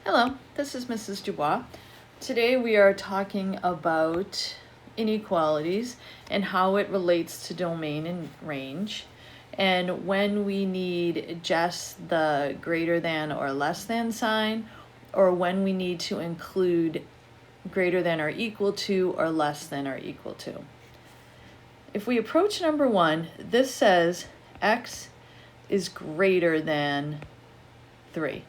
Hello, this is Mrs. Dubois. Today we are talking about inequalities and how it relates to domain and range, and when we need just the greater than or less than sign, or when we need to include greater than or equal to or less than or equal to. If we approach number 1, this says x is greater than 3.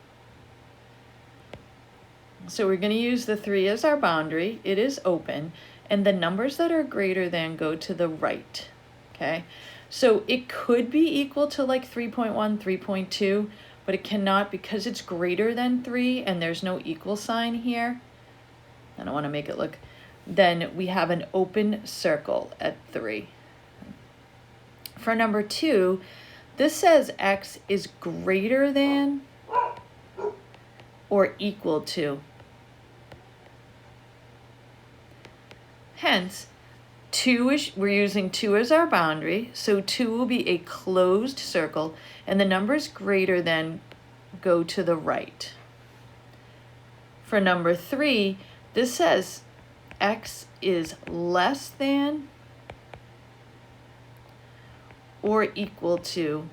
So we're going to use the 3 as our boundary. It is open, and the numbers that are greater than go to the right, okay? So it could be equal to like 3.1, 3.2, but it cannot because it's greater than 3 and there's no equal sign here. I don't want to make it look, then we have an open circle at 3. For number 2, this says x is greater than or equal to. Hence, we're using 2 as our boundary, so 2 will be a closed circle, and the numbers greater than go to the right. For number 3, this says x is less than or equal to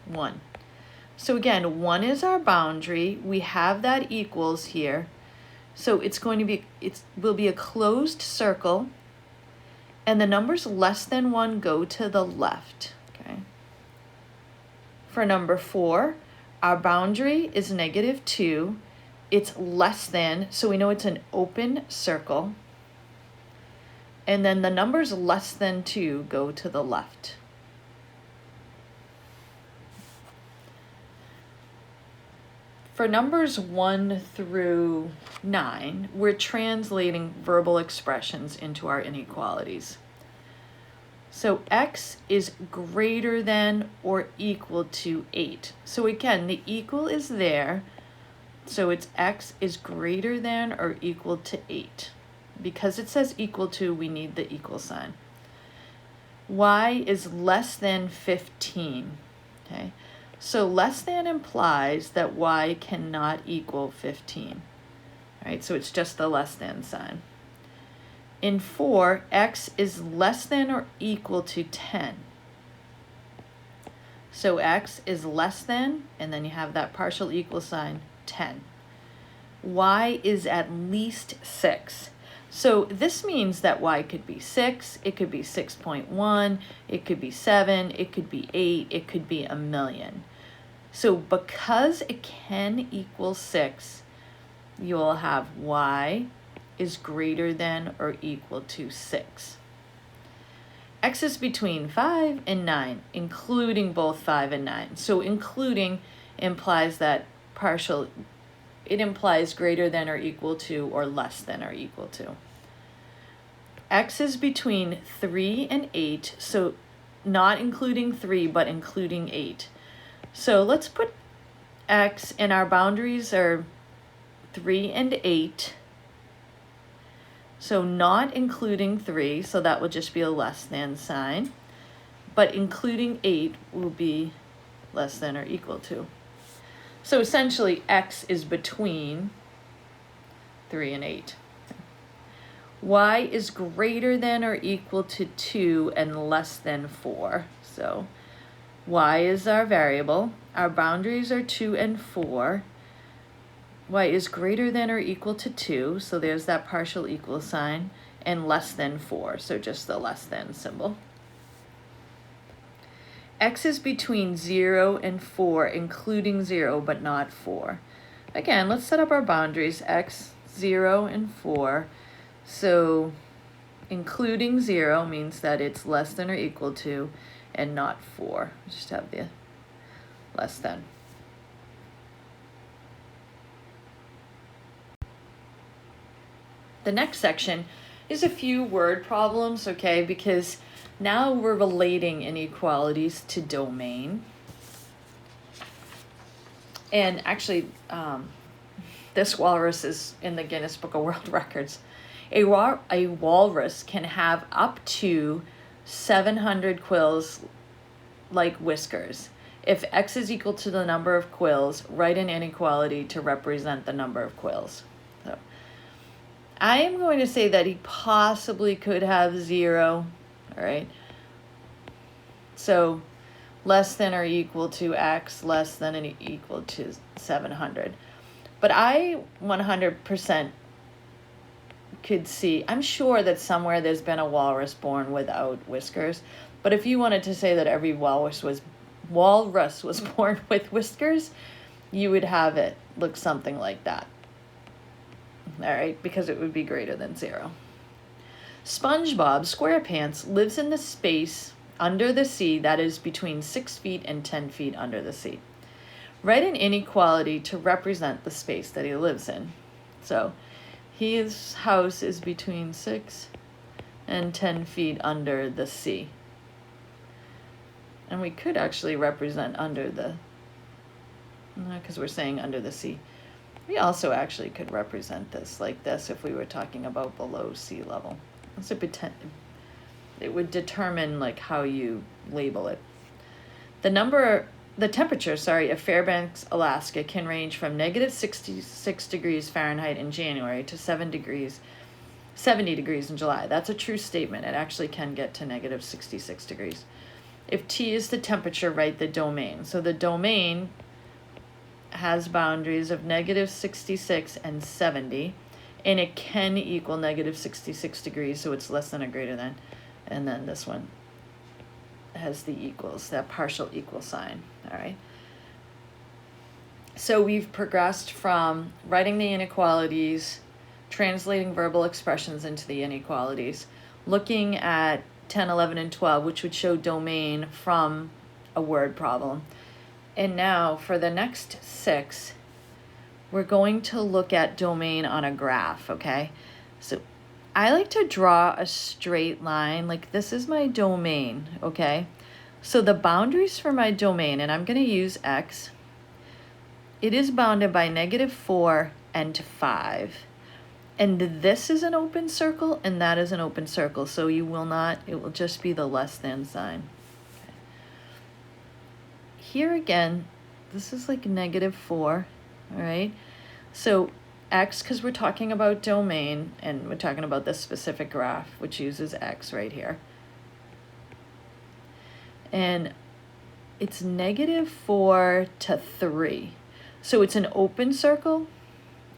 1. So again, 1 is our boundary. We have that equals here. So it will be a closed circle, and the numbers less than 1 go to the left, okay? For number 4, our boundary is -2. It's less than, so we know it's an open circle. And then the numbers less than 2 go to the left. For numbers 1 through 9, we're translating verbal expressions into our inequalities. So x is greater than or equal to 8. So again, the equal is there. So it's x is greater than or equal to 8. Because it says equal to, we need the equal sign. Y is less than 15, okay? So less than implies that y cannot equal 15, right? So it's just the less than sign. In 4, x is less than or equal to 10. So x is less than, and then you have that partial equal sign, 10. Y is at least 6. So this means that y could be 6, it could be 6.1, it could be 7, it could be 8, it could be 1,000,000. So because it can equal 6, you'll have y is greater than or equal to 6. X is between 5 and 9, including both 5 and 9. So including implies that it implies greater than or equal to or less than or equal to. X is between 3 and 8, so not including 3, but including 8. So let's put x, and our boundaries are 3 and 8. So not including 3, so that would just be a less than sign. But including 8 will be less than or equal to. So essentially, x is between 3 and 8. Y is greater than or equal to 2 and less than 4. So y is our variable. Our boundaries are 2 and 4. Y is greater than or equal to 2, so there's that partial equal sign, and less than 4, so just the less than symbol. X is between 0 and 4, including 0, but not 4. Again, let's set up our boundaries, x, 0, and 4. So including 0 means that it's less than or equal to, and not 4. Just have the less than. The next section is a few word problems, okay, because now we're relating inequalities to domain. And actually, this walrus is in the Guinness Book of World Records. A walrus can have up to 700 quills like whiskers. If x is equal to the number of quills, write an inequality to represent the number of quills. So I am going to say that he possibly could have 0, all right? So less than or equal to x, less than or equal to 700. But I 100% could see, I'm sure that somewhere there's been a walrus born without whiskers. But if you wanted to say that every walrus was born with whiskers, you would have it look something like that. All right, because it would be greater than 0. SpongeBob SquarePants lives in the space under the sea that is between 6 feet and 10 feet under the sea. Write an inequality to represent the space that he lives in. So his house is between 6 and 10 feet under the sea. And we could actually represent under the, because we're saying under the sea. We also actually could represent this like this if we were talking about below sea level. It would determine like how you label it. The temperature, of Fairbanks, Alaska can range from negative 66 degrees Fahrenheit in January to 70 degrees in July. That's a true statement. It actually can get to negative 66 degrees. If T is the temperature, write the domain. So the domain has boundaries of negative 66 and 70, and it can equal negative 66 degrees, so it's less than or greater than. And then this one has the equals, that partial equal sign, all right? So we've progressed from writing the inequalities, translating verbal expressions into the inequalities, looking at 10, 11, and 12, which would show domain from a word problem. And now for the next 6, we're going to look at domain on a graph, okay? So I like to draw a straight line, like this is my domain, okay? So the boundaries for my domain, and I'm going to use x, it is bounded by negative 4 and 5. And this is an open circle, and that is an open circle, so you will not, it will just be the less than sign. Okay. Here again, this is like negative 4, all right? So x, because we're talking about domain, and we're talking about this specific graph, which uses x right here. And it's negative 4 to 3. So it's an open circle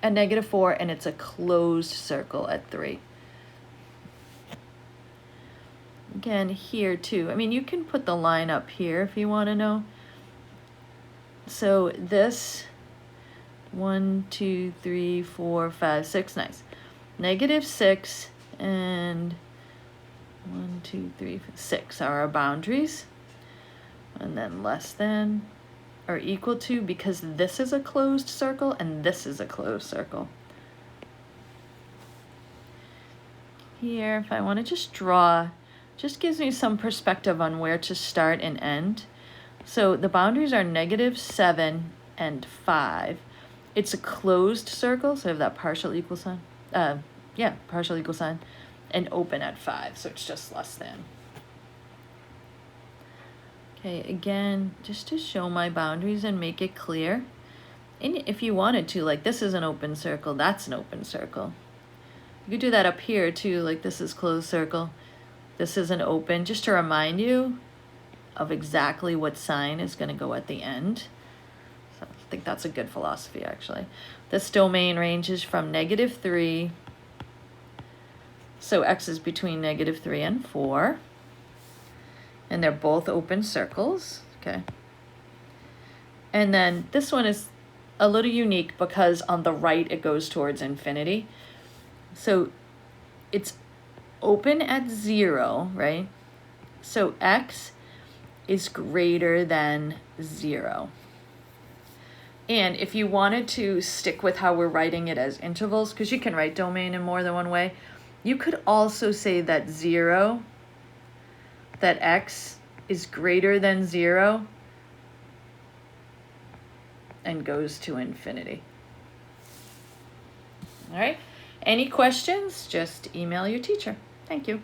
at negative 4, and it's a closed circle at 3. Again, here too. I mean, you can put the line up here if you want to know. So this 1, 2, 3, 4, 5, 6, nice. Negative 6 and 1, 2, 3, 6 are our boundaries. And then less than or equal to, because this is a closed circle and this is a closed circle. Here, if I want to just draw, just gives me some perspective on where to start and end. So the boundaries are negative 7 and 5. It's a closed circle, so I have that partial equal sign. Partial equal sign, and open at 5, so it's just less than. Okay, again, just to show my boundaries and make it clear. And if you wanted to, like this is an open circle, that's an open circle. You could do that up here too, like this is closed circle, this is an open, just to remind you of exactly what sign is going to go at the end. So I think that's a good philosophy actually. This domain ranges from negative 3, so x is between negative 3 and 4. And they're both open circles, okay? And then this one is a little unique because on the right it goes towards infinity. So it's open at 0, right? So x is greater than 0. And if you wanted to stick with how we're writing it as intervals, because you can write domain in more than one way, you could also say that that x is greater than 0 and goes to infinity. All right, any questions, just email your teacher. Thank you.